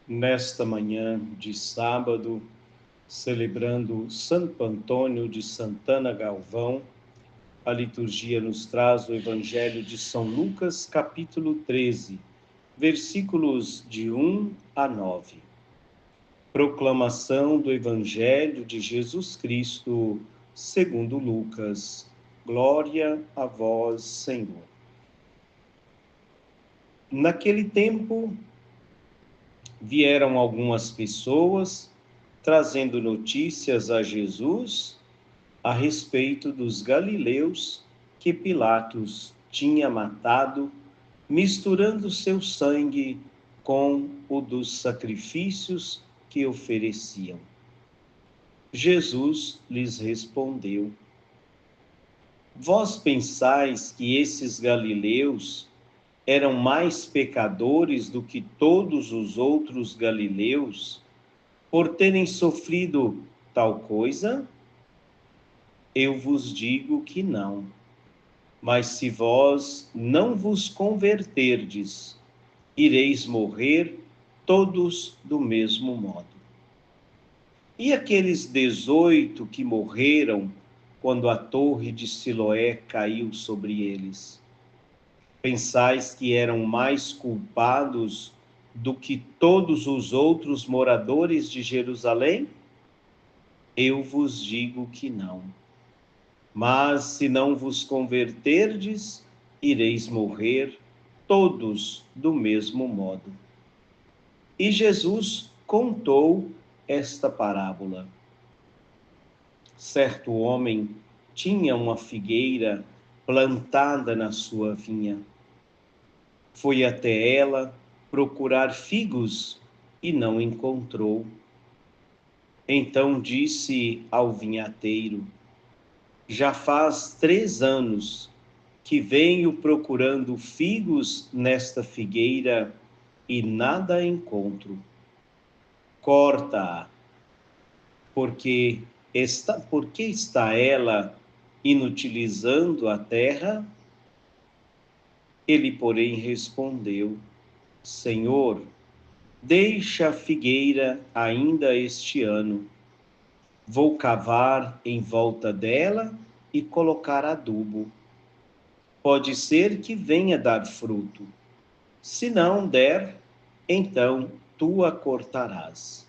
Nesta manhã de sábado, celebrando Santo Antônio de Santana Galvão, a liturgia nos traz o Evangelho de São Lucas, capítulo 13, versículos de 1 a 9. Proclamação do Evangelho de Jesus Cristo, segundo Lucas. Glória a vós, Senhor. Naquele tempo, vieram algumas pessoas trazendo notícias a Jesus a respeito dos galileus que Pilatos tinha matado, misturando seu sangue com o dos sacrifícios que ofereciam. Jesus lhes respondeu: Vós pensais que esses galileus eram mais pecadores do que todos os outros galileus por terem sofrido tal coisa? Eu vos digo que não. Mas se vós não vos converterdes, ireis morrer todos do mesmo modo. E aqueles 18 que morreram quando a torre de Siloé caiu sobre eles? Pensais que eram mais culpados do que todos os outros moradores de Jerusalém? Eu vos digo que não. Mas se não vos converterdes, ireis morrer todos do mesmo modo. E Jesus contou esta parábola. Certo homem tinha uma figueira plantada na sua vinha. Foi até ela procurar figos e não encontrou. Então disse ao vinhateiro: Já faz 3 anos que venho procurando figos nesta figueira e nada encontro. Corta-a, porque está ela inutilizando a terra? Ele, porém, respondeu: Senhor, deixa a figueira ainda este ano. Vou cavar em volta dela e colocar adubo. Pode ser que venha dar fruto. Se não der, então tu a cortarás.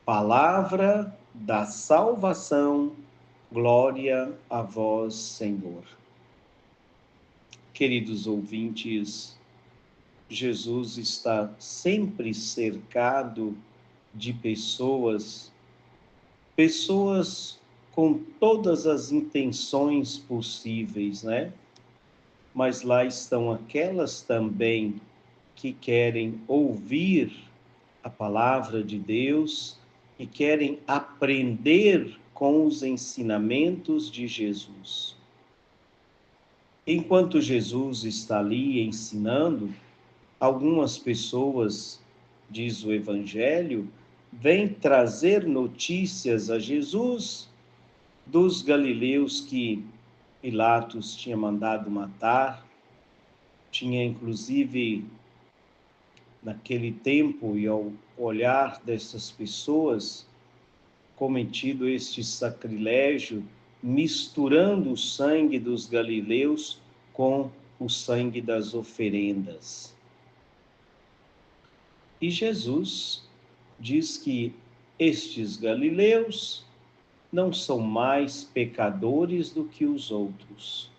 Palavra da salvação, glória a vós, Senhor. Queridos ouvintes, Jesus está sempre cercado de pessoas com todas as intenções possíveis, né? Mas lá estão aquelas também que querem ouvir a palavra de Deus e querem aprender com os ensinamentos de Jesus. Enquanto Jesus está ali ensinando, algumas pessoas, diz o Evangelho, vêm trazer notícias a Jesus dos galileus que Pilatos tinha mandado matar, tinha inclusive, naquele tempo e ao olhar dessas pessoas, cometido este sacrilégio, misturando o sangue dos galileus com o sangue das oferendas. E Jesus diz que estes galileus não são mais pecadores do que os outros.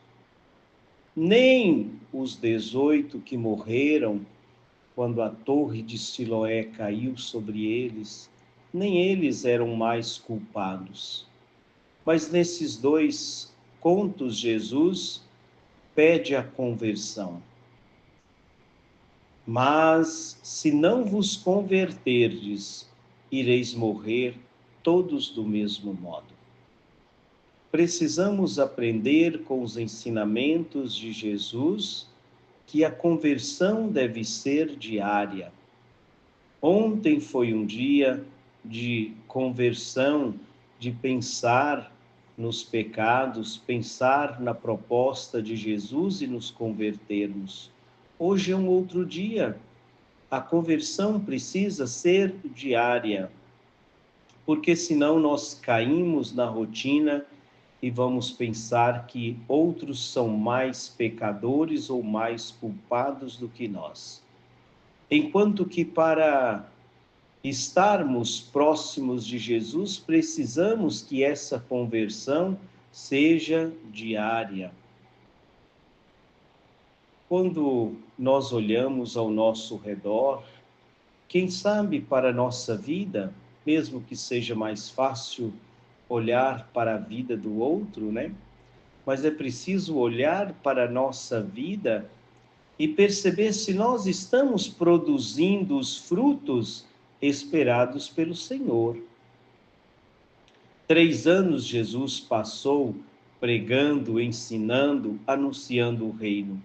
Nem os 18 que morreram quando a torre de Siloé caiu sobre eles, nem eles eram mais culpados. Mas nesses 2 contos, Jesus pede a conversão. Mas se não vos converterdes, ireis morrer todos do mesmo modo. Precisamos aprender com os ensinamentos de Jesus que a conversão deve ser diária. Ontem foi um dia de conversão, de pensar nos pecados, pensar na proposta de Jesus e nos convertermos. Hoje é um outro dia. a conversão precisa ser diária, porque senão nós caímos na rotina e vamos pensar que outros são mais pecadores ou mais culpados do que nós. Enquanto que para estarmos próximos de Jesus, precisamos que essa conversão seja diária. Quando nós olhamos ao nosso redor, quem sabe para a nossa vida, mesmo que seja mais fácil olhar para a vida do outro, né? Mas é preciso olhar para a nossa vida e perceber se nós estamos produzindo os frutos esperados pelo Senhor. 3 anos Jesus passou pregando, ensinando, anunciando o reino.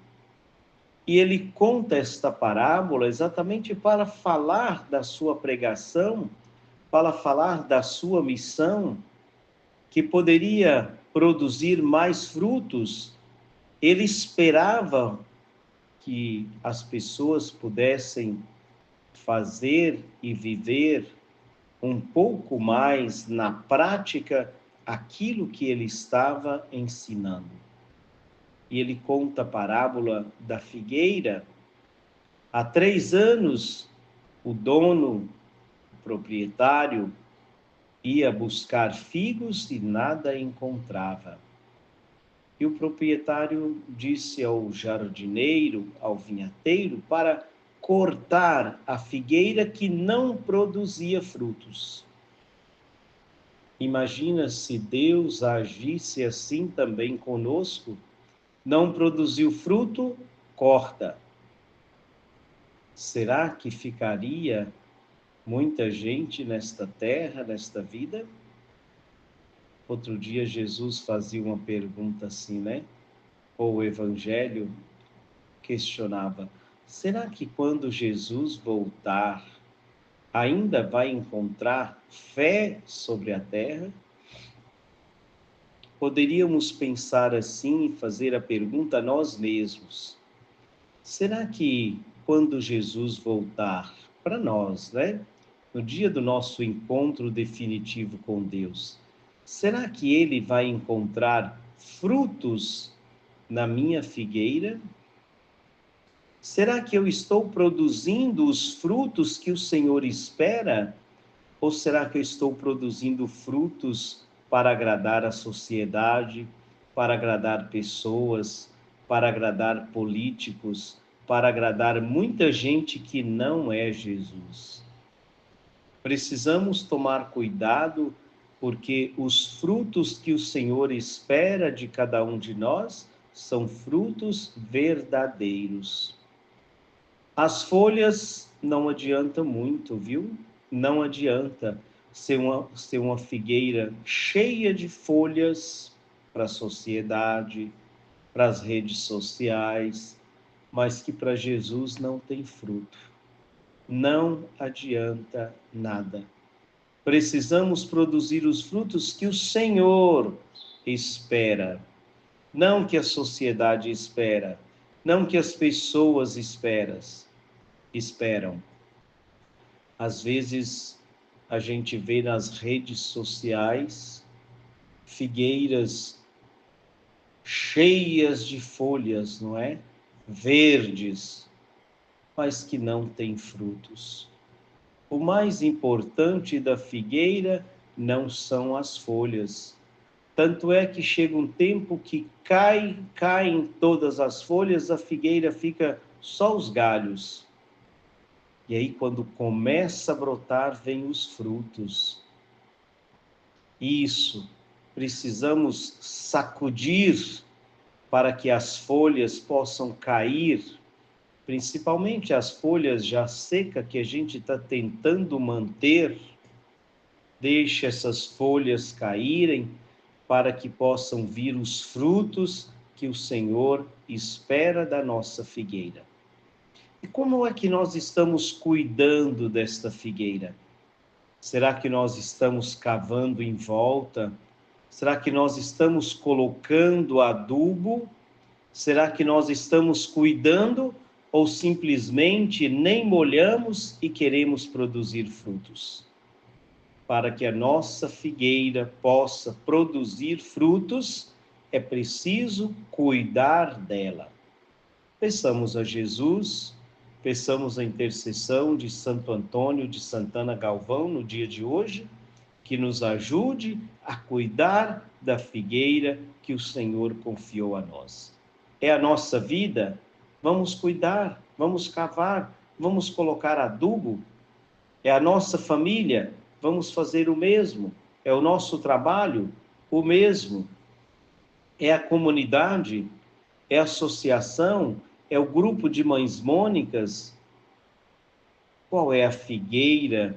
E ele conta esta parábola exatamente para falar da sua pregação, para falar da sua missão, que poderia produzir mais frutos. Ele esperava que as pessoas pudessem fazer e viver um pouco mais na prática aquilo que ele estava ensinando. E ele conta a parábola da figueira. Há 3 anos, o dono, o proprietário, ia buscar figos e nada encontrava. E o proprietário disse ao jardineiro, ao vinhateiro, para cortar a figueira que não produzia frutos. Imagina se Deus agisse assim também conosco. Não produziu fruto, corta. Será que ficaria muita gente nesta terra, nesta vida? Outro dia Jesus fazia uma pergunta assim, né? Ou o Evangelho questionava: será que quando Jesus voltar, ainda vai encontrar fé sobre a terra? Poderíamos pensar assim e fazer a pergunta a nós mesmos: será que quando Jesus voltar para nós, né? No dia do nosso encontro definitivo com Deus, será que ele vai encontrar frutos na minha figueira? Será que eu estou produzindo os frutos que o Senhor espera? Ou será que eu estou produzindo frutos para agradar a sociedade, para agradar pessoas, para agradar políticos, para agradar muita gente que não é Jesus? Precisamos tomar cuidado, porque os frutos que o Senhor espera de cada um de nós são frutos verdadeiros. As folhas não adianta muito, viu? Não adianta ser uma figueira cheia de folhas para a sociedade, para as redes sociais, mas que para Jesus não tem fruto. Não adianta nada. Precisamos produzir os frutos que o Senhor espera, não que a sociedade espera, não que as pessoas esperam. Às vezes a gente vê nas redes sociais figueiras cheias de folhas, não é? Verdes, mas que não têm frutos. O mais importante da figueira não são as folhas. Tanto é que chega um tempo que caem todas as folhas, a figueira fica só os galhos. E aí, quando começa a brotar, vem os frutos. Isso, precisamos sacudir para que as folhas possam cair, principalmente as folhas já secas que a gente está tentando manter. Deixe essas folhas caírem para que possam vir os frutos que o Senhor espera da nossa figueira. E como é que nós estamos cuidando desta figueira? Será que nós estamos cavando em volta? Será que nós estamos colocando adubo? Será que nós estamos cuidando ou simplesmente nem molhamos e queremos produzir frutos? Para que a nossa figueira possa produzir frutos, é preciso cuidar dela. Peçamos a Jesus, peçamos a intercessão de Santo Antônio de Santana Galvão no dia de hoje, que nos ajude a cuidar da figueira que o Senhor confiou a nós. É a nossa vida, vamos cuidar, vamos cavar, vamos colocar adubo. É a nossa família, vamos fazer o mesmo. É o nosso trabalho, o mesmo. É a comunidade, é a associação, é o grupo de mães mônicas. Qual é a figueira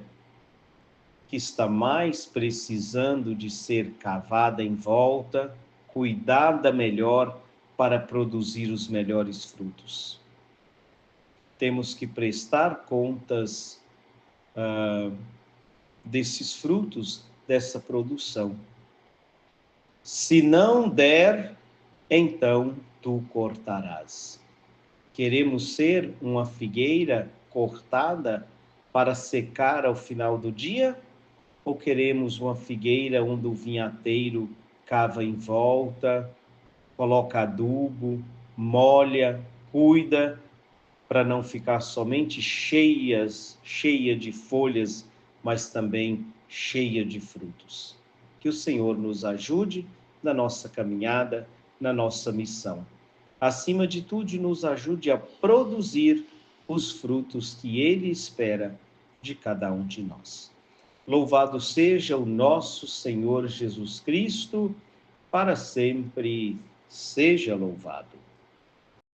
que está mais precisando de ser cavada em volta, cuidada melhor para produzir os melhores frutos? Temos que prestar contas desses frutos, dessa produção. Se não der, então tu cortarás. Queremos ser uma figueira cortada para secar ao final do dia? Ou queremos uma figueira onde o vinhateiro cava em volta, coloca adubo, molha, cuida, para não ficar somente cheia de folhas, mas também cheia de frutos? Que o Senhor nos ajude na nossa caminhada, na nossa missão. Acima de tudo, nos ajude a produzir os frutos que Ele espera de cada um de nós. Louvado seja o nosso Senhor Jesus Cristo, para sempre seja louvado.